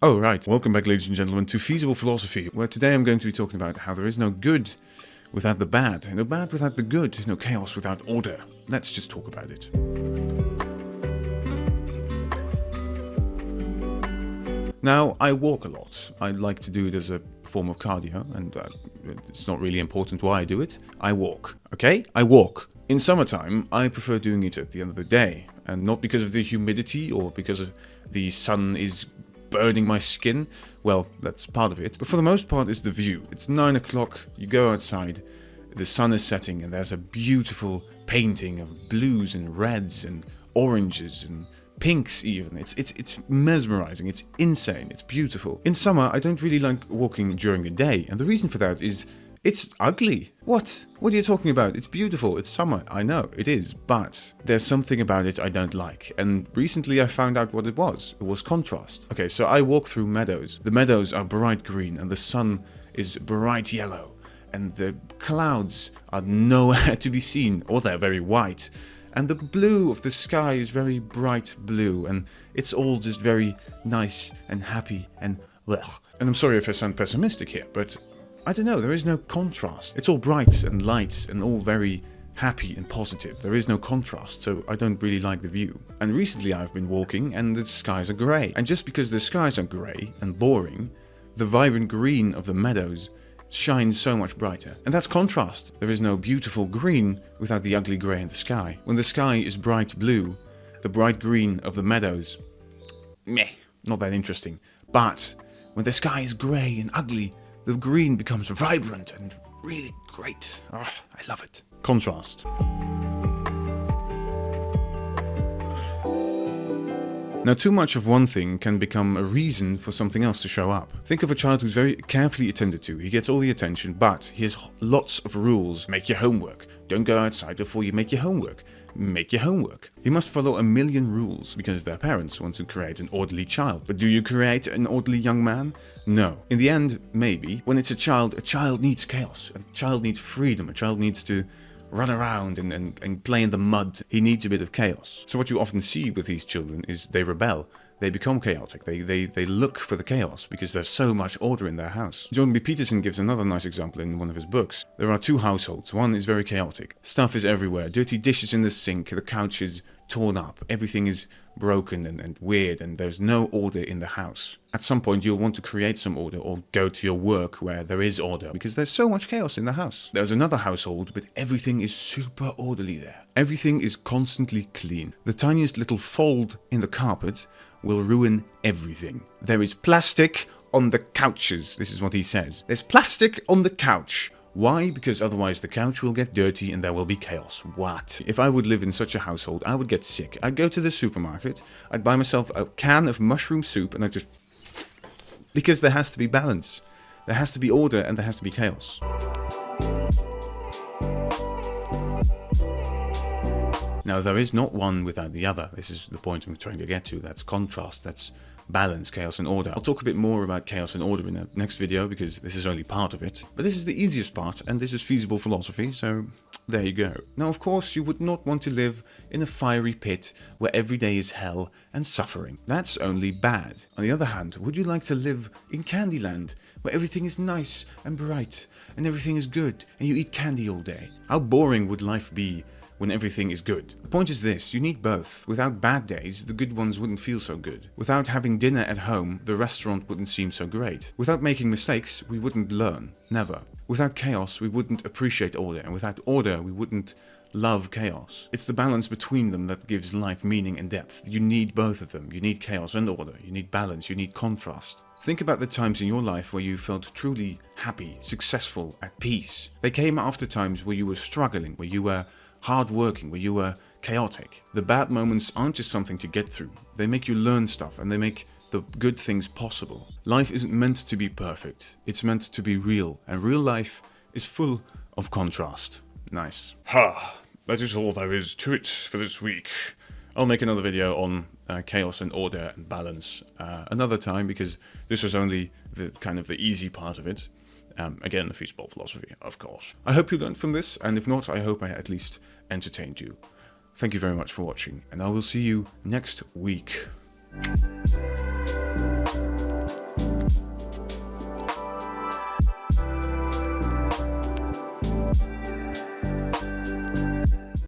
Oh, right. Welcome back, ladies and gentlemen, to Feasible Philosophy, where today I'm going to be talking about how there is no good without the bad, no bad without the good, no chaos without order. Let's just talk about it. Now, I walk a lot. I like to do it as a form of cardio, and it's not really important why I do it. I walk, okay? I walk. In summertime, I prefer doing it at the end of the day, and not because of the humidity or because the sun is burning my skin. Well, that's part of it. But for the most part, it's the view. It's 9 o'clock, you go outside, the sun is setting, and there's a beautiful painting of blues and reds and oranges and pinks even. It's mesmerizing, it's insane, it's beautiful. In summer, I don't really like walking during the day, and the reason for that is it's ugly. What? What are you talking about? It's beautiful, it's summer, I know, it is, but there's something about it I don't like, and recently I found out what it was. It was contrast. Okay, so I walk through meadows. The meadows are bright green, and the sun is bright yellow, and the clouds are nowhere to be seen, or they're very white. And the blue of the sky is very bright blue, and it's all just very nice and happy and blech. And I'm sorry if I sound pessimistic here, but I don't know, there is no contrast. It's all bright and light and all very happy and positive. There is no contrast, so I don't really like the view. And recently I've been walking and the skies are grey. And just because the skies are grey and boring, the vibrant green of the meadows shines so much brighter. And that's contrast. There is no beautiful green without the ugly grey in the sky. When the sky is bright blue, the bright green of the meadows, meh, not that interesting. But when the sky is grey and ugly, the green becomes vibrant and really great. Oh, I love it. Contrast. Now, too much of one thing can become a reason for something else to show up. Think of a child who's very carefully attended to. He gets all the attention, but he has lots of rules. Make your homework. Don't go outside before you make your homework. Make your homework. He must follow a million rules because their parents want to create an orderly child. But do you create an orderly young man? No. In the end, maybe. When it's a child needs chaos. A child needs freedom. A child needs to run around and play in the mud. He needs a bit of chaos. So what you often see with these children is they rebel. They become chaotic. They look for the chaos because there's so much order in their house. Jordan B. Peterson gives another nice example in one of his books. There are two households. One is very chaotic. Stuff is everywhere. Dirty dishes in the sink. The couch is torn up. Everything is broken and weird, and there's no order in the house. At some point you'll want to create some order or go to your work where there is order because there's so much chaos in the house. There's another household, but everything is super orderly there. Everything is constantly clean. The tiniest little fold in the carpet will ruin everything. There is plastic on the couches. This is what he says. There's plastic on the couch. Why? Because otherwise the couch will get dirty and there will be chaos. What? If I would live in such a household, I would get sick. I'd go to the supermarket, I'd buy myself a can of mushroom soup, and I'd just... Because there has to be balance. There has to be order and there has to be chaos. Now, there is not one without the other. This is the point I'm trying to get to. That's contrast, that's balance, chaos and order. I'll talk a bit more about chaos and order in the next video because this is only part of it. But this is the easiest part, and this is feasible philosophy, so there you go. Now, of course, you would not want to live in a fiery pit where every day is hell and suffering. That's only bad. On the other hand, would you like to live in Candyland where everything is nice and bright and everything is good and you eat candy all day? How boring would life be when everything is good? The point is this, you need both. Without bad days, the good ones wouldn't feel so good. Without having dinner at home, the restaurant wouldn't seem so great. Without making mistakes, we wouldn't learn. Never. Without chaos, we wouldn't appreciate order, and without order, we wouldn't love chaos. It's the balance between them that gives life meaning and depth. You need both of them. You need chaos and order. You need balance. You need contrast. Think about the times in your life where you felt truly happy, successful, at peace. They came after times where you were struggling, where you were hard-working, where you were chaotic. The bad moments aren't just something to get through. They make you learn stuff and they make the good things possible. Life isn't meant to be perfect. It's meant to be real, and real life is full of contrast. Nice. That is all there is to it for this week. I'll make another video on chaos and order and balance another time because this was only the kind of the easy part of it. Again, the feasible philosophy, of course. I hope you learned from this, and if not, I hope I at least entertained you. Thank you very much for watching, and I will see you next week.